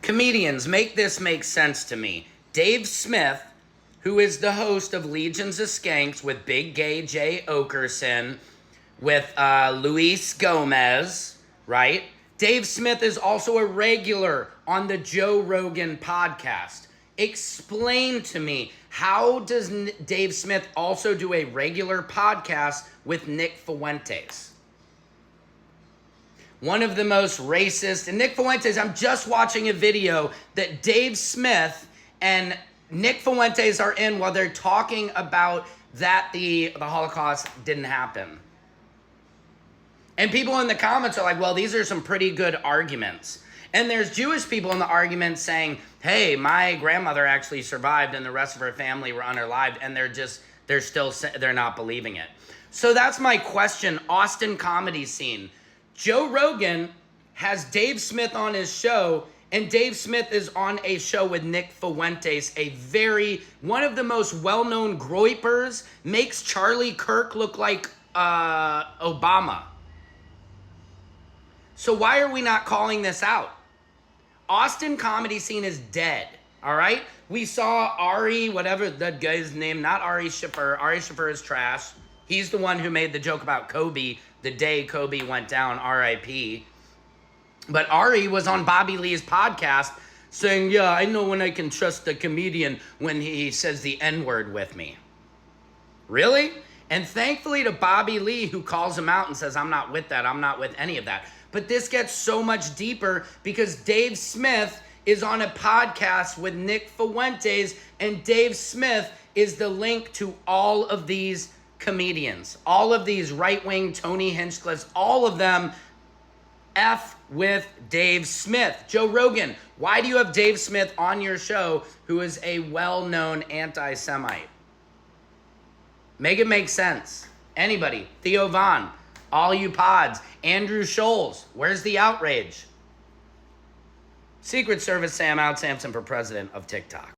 Comedians, make this make sense to me. Dave Smith, who is the host of Legions of Skanks with Big Gay Jay Okerson, with Luis Gomez, right? Dave Smith is also a regular on the Joe Rogan podcast. Explain to me, how does Dave Smith also do a regular podcast with Nick Fuentes? One of the most racist, and Nick Fuentes, I'm just watching a video that Dave Smith and Nick Fuentes are in while they're talking about that the Holocaust didn't happen. And people in the comments are like, well, these are some pretty good arguments. And there's Jewish people in the argument saying, hey, my grandmother actually survived and the rest of her family were unalived, and they're not believing it. So that's my question. Austin comedy scene. Joe Rogan has Dave Smith on his show, and Dave Smith is on a show with Nick Fuentes, one of the most well-known groypers, makes Charlie Kirk look like Obama. So why are we not calling this out? Austin comedy scene is dead, all right? We saw Ari, whatever that guy's name, not Ari Shafir. Ari Shafir is trash. He's the one who made the joke about Kobe the day Kobe went down, R.I.P. But Ari was on Bobby Lee's podcast saying, yeah, I know when I can trust a comedian when he says the N-word with me. Really? And thankfully to Bobby Lee, who calls him out and says, I'm not with that. I'm not with any of that. But this gets so much deeper because Dave Smith is on a podcast with Nick Fuentes, and Dave Smith is the link to all of these comedians, all of these right-wing Tony Hinchcliffes, all of them F with Dave Smith. Joe Rogan, why do you have Dave Smith on your show who is a well-known anti-Semite? Make it make sense. Anybody, Theo Vaughn, all you pods, Andrew Scholes, where's the outrage? Secret Service Sam Out Sampson for president of TikTok.